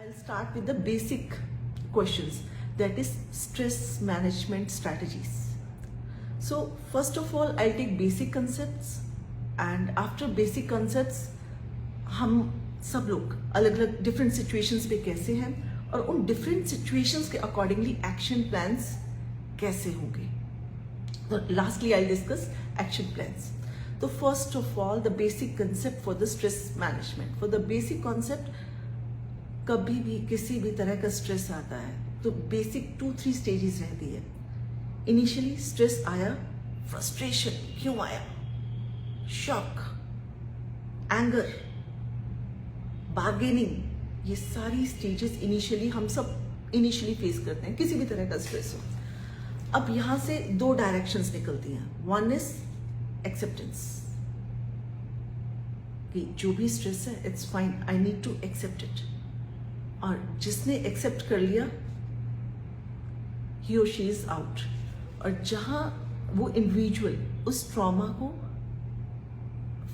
I'll start with the basic questions, that is stress management strategies. So first of all, I'll take basic concepts, and after basic concepts हम सब लोग अलग अलग different situations पे कैसे हैं और उन डिफरेंट सिचुएशंस के अकॉर्डिंगली एक्शन प्लान्स कैसे होंगे. तो lastly I discuss action plans. तो first of all the basic concept for the stress management. For the basic concept, कभी भी किसी भी तरह का स्ट्रेस आता है तो बेसिक 2-3 स्टेजेस रहती है. इनिशियली स्ट्रेस आया, फ्रस्ट्रेशन क्यों आया, शॉक, एंगर, बार्गेनिंग, ये सारी स्टेजेस इनिशियली हम सब इनिशियली फेस करते हैं किसी भी तरह का स्ट्रेस हो. अब यहां से 2 डायरेक्शंस निकलती हैं. वन इज एक्सेप्टेंस, कि जो भी स्ट्रेस है it's fine, I need to accept it. और जिसने एक्सेप्ट कर लिया, ही और शी इज आउट. और जहां वो इंडिविजुअल उस ट्रॉमा को,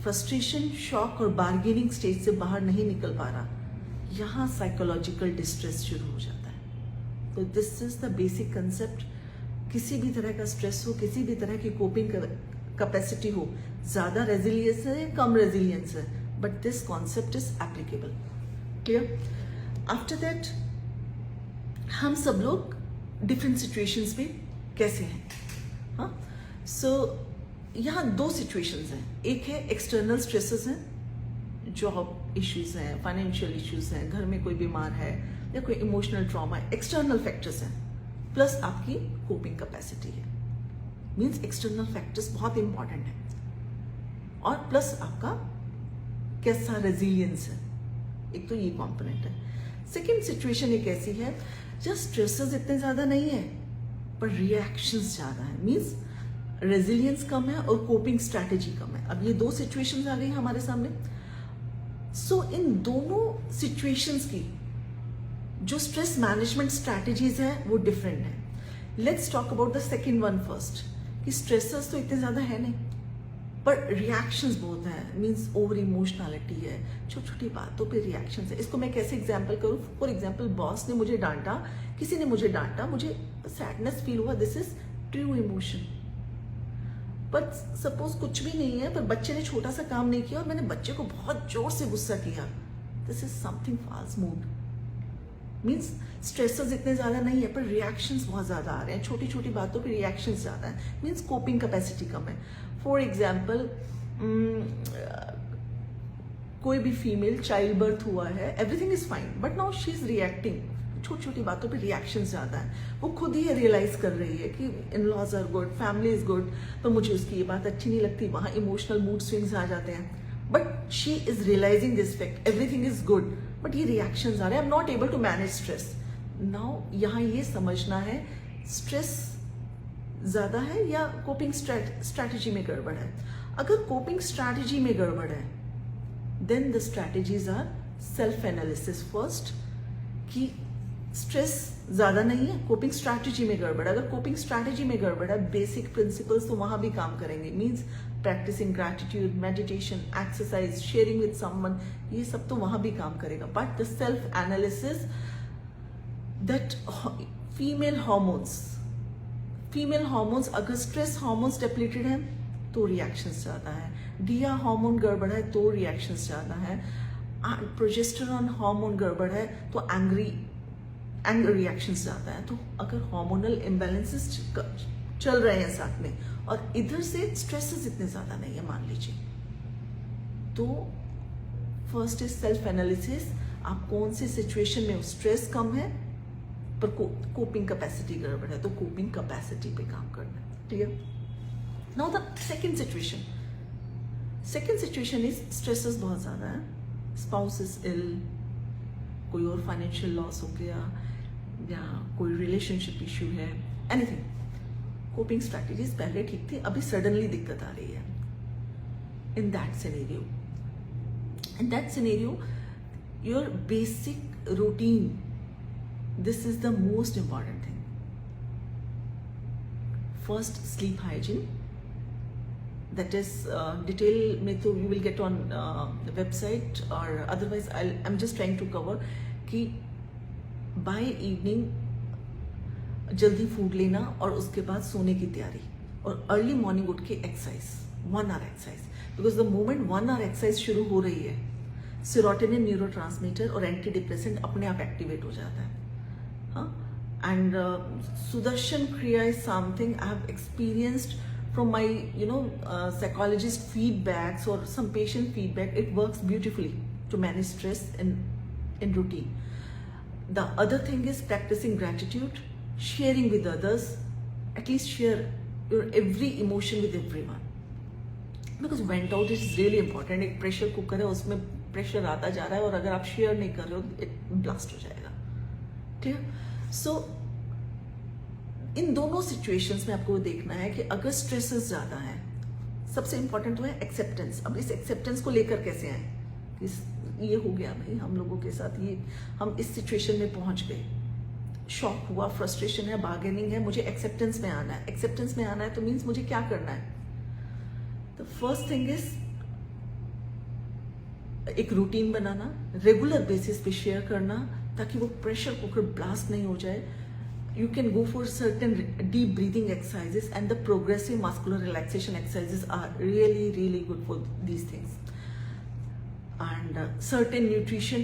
फ्रस्ट्रेशन, शॉक और बार्गेनिंग स्टेज से बाहर नहीं निकल पा रहा, यहां साइकोलॉजिकल डिस्ट्रेस शुरू हो जाता है. तो this is the basic concept. किसी भी तरह का स्ट्रेस हो, किसी भी तरह की कोपिंग कैपेसिटी हो, ज्यादा रेजिलियंस है, कम रेजिलियंस है, but this concept is applicable. Clear? After that हम सब लोग डिफरेंट सिचुएशंस में कैसे हैं. हाँ, सो यहाँ 2 सिचुएशंस हैं. एक है एक्सटर्नल स्ट्रेसेस हैं, जॉब इश्यूज हैं, फाइनेंशियल इश्यूज हैं, घर में कोई बीमार है या कोई इमोशनल ट्रॉमा है, एक्सटर्नल फैक्टर्स हैं. प्लस आपकी कोपिंग कैपेसिटी है, मीन्स एक्सटर्नल फैक्टर्स बहुत इंपॉर्टेंट है. और प्लस आपका कैसा रेजिलियंस है, एक तो ये कॉम्पोनेंट है. सेकेंड सिचुएशन एक ऐसी है जहाँ स्ट्रेसेस इतने ज्यादा नहीं है पर रिएक्शंस ज्यादा है, मीन्स रेजिलियंस कम है और कोपिंग स्ट्रैटेजी कम है. अब ये 2 सिचुएशंस आ गई हमारे सामने. सो इन दोनों सिचुएशंस की जो स्ट्रेस मैनेजमेंट स्ट्रैटेजीज है वो डिफरेंट है. Let's talk about the second one first. कि स्ट्रेसर्स तो इतने ज्यादा है नहीं पर रिएक्शंस बहुत है, मीन्स ओवर इमोशनलिटी है, छोटी छोटी बातों पे रिएक्शंस है. इसको मैं कैसे एग्जांपल करूं? फॉर एग्जांपल, बॉस ने मुझे डांटा, किसी ने मुझे डांटा, मुझे सैडनेस फील हुआ, this is true emotion. But suppose कुछ भी नहीं है पर बच्चे ने छोटा सा काम नहीं किया और मैंने बच्चे को बहुत जोर से गुस्सा किया, this is something false mood. Means stressors इतने ज्यादा नहीं है पर रिएक्शंस बहुत ज्यादा आ रहे हैं, छोटी छोटी बातों पे रिएक्शंस ज्यादा है, मीन्स कोपिंग कैपेसिटी कम है. फॉर एग्जाम्पल, कोई भी फीमेल चाइल्ड बर्थ हुआ है, everything is fine, but now she is reacting, छोटी छोटी बातों पे रिएक्शन ज्यादा है. वो खुद ही रियलाइज कर रही है कि in laws are good, family is good, पर मुझे उसकी ये बात अच्छी नहीं लगती. वहां इमोशनल मूड स्विंग्स आ जाते हैं, but she is realising this fact, everything is good, but ये रिएक्शंस आ रहे हैं, I am not able to manage stress. Now यहाँ ये समझना है स्ट्रेस ज्यादा है या कोपिंग स्ट्रैटेजी में गड़बड़ है. अगर कोपिंग स्ट्रैटेजी में गड़बड़ है then the strategies are self analysis first, कि स्ट्रेस ज्यादा नहीं है, कोपिंग स्ट्रैटेजी में गड़बड़. अगर कोपिंग स्ट्रैटेजी में गड़बड़ है, बेसिक प्रिंसिपल्स तो वहां भी काम करेंगे, means practising gratitude, meditation, exercise, sharing with someone, ये सब तो वहां भी काम करेगा. But the self analysis, that female hormones अगर स्ट्रेस हार्मोन्स डिप्लीटेड है तो रिएक्शंस ज्यादा है, डिया हार्मोन गड़बड़ है तो रिएक्शंस ज्यादा है, प्रोजेस्टेरॉन हार्मोन गड़बड़ है तो एंगर रिएक्शंस ज्यादा है. तो अगर हार्मोनल इम्बैलेंसेस चल रहे हैं साथ में और इधर से स्ट्रेसेस इतने ज्यादा नहीं है मान लीजिए, तो फर्स्ट इज सेल्फ एनालिसिस. आप कौन सी सिचुएशन में स्ट्रेस कम है पर कोपिंग कैपेसिटी गड़बड़ है, तो कोपिंग कैपेसिटी पे काम करना है. Clear? Now the second situation is stresses बहुत ज्यादा है, स्पाउस इज इल, कोई और फाइनेंशियल लॉस हो गया या कोई रिलेशनशिप इश्यू है, एनीथिंग. कोपिंग स्ट्रैटेजीज पहले ठीक थी, अभी सडनली दिक्कत आ रही है. In that scenario your basic routine, this is the most important thing. First, sleep hygiene, that is detail में तो you will get on website, or otherwise I'm just trying to cover कि by evening जल्दी food लेना और उसके बाद सोने की तैयारी, और अर्ली मॉर्निंग उठ के exercise, 1 hour exercise, because the moment 1 hour exercise शुरू हो रही है, सेरोटोनिन न्यूरोट्रांसमीटर और एंटी डिप्रेसेंट अपने आप एक्टिवेट हो जाता है. हाँ, एंड सुदर्शन क्रिया is something I have experienced from my psychologist feedbacks or some patient feedback. It works beautifully to manage stress in routine. The other thing is practicing gratitude, sharing with others, at least share your every emotion with everyone, because vent out is really important. एक pressure cooker है, उसमें pressure आता जा रहा है और अगर आप शेयर नहीं कर रहे हो इट ब्लास्ट हो जाएगा. ठीक है. सो इन दोनों सिचुएशंस में आपको देखना है कि अगर स्ट्रेसेस ज्यादा है, सबसे इंपॉर्टेंट तो है एक्सेप्टेंस. अब इस एक्सेप्टेंस को लेकर कैसे आए, ये हो गया भाई हम लोगों के साथ, ये हम इस सिचुएशन में पहुंच गए, शॉक हुआ, फ्रस्ट्रेशन है, बार्गेनिंग है, मुझे एक्सेप्टेंस में आना है. एक्सेप्टेंस में आना है तो मीन्स मुझे क्या करना है. द फर्स्ट थिंग इज एक रूटीन बनाना, रेगुलर बेसिस पे शेयर करना, ताकि वो प्रेशर कुकर ब्लास्ट नहीं हो जाए. You can go for certain deep breathing exercises, and the progressive muscular relaxation exercises are really good for these things. And certain nutrition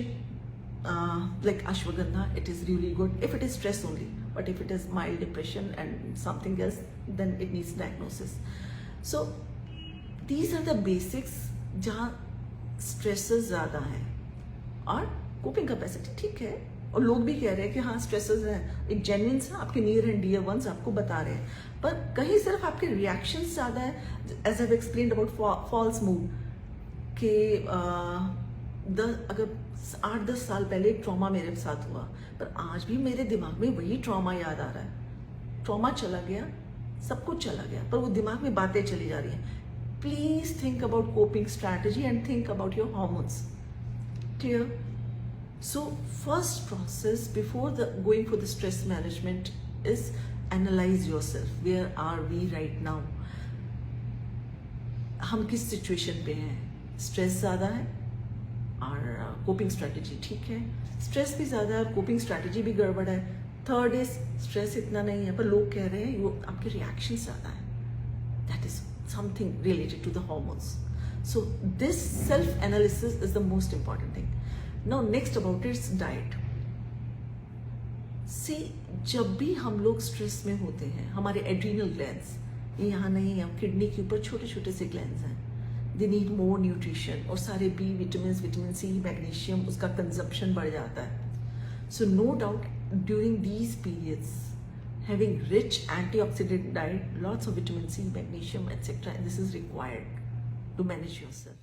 like ashwagandha, it is really good if it is stress only, but if it is mild depression and something else, then it needs diagnosis. So these are the basics जहाँ stresses ज़्यादा हैं और coping capacity ठीक है, और लोग भी कह रहे हैं कि हाँ स्ट्रेसेस हैं, एक जेन्युइन सा आपके नियर एंड डियर वंस आपको बता रहे हैं, पर कहीं सिर्फ आपके रिएक्शंस ज़्यादा है. As I explained about false mood कि अगर 8-10 साल पहले एक ट्रॉमा मेरे साथ हुआ, पर आज भी मेरे दिमाग में वही ट्रॉमा याद आ रहा है. ट्रॉमा चला गया, सब कुछ चला गया, पर वो दिमाग में बातें चली जा रही हैं. Please think about coping strategy and think about your hormones. Clear. So first process before going for the stress management is analyze yourself. Where are we right now? हम किस situation पे हैं? Stress ज़्यादा है और coping strategy ठीक है. Stress भी ज़्यादा है और coping strategy भी गड़बड़ है. Third is stress इतना नहीं है, पर लोग कह रहे हैं वो आपके reactions ज़्यादा है. That is something related to the hormones. So this self-analysis is the most important thing. Now next about its diet. See, जब भी हम लोग स्ट्रेस में होते हैं, हमारे एड्रीनल ग्लैंड्स, ये यहाँ नहीं है, किडनी के ऊपर छोटे छोटे से ग्लैंड्स हैं, दे नीड मोर न्यूट्रिशन, और सारे B vitamin, vitamin C, magnesium, उसका कंजप्शन बढ़ जाता है. So no doubt during these periods having rich antioxidant diet, lots of vitamin C, magnesium, etc. And this is required to manage yourself.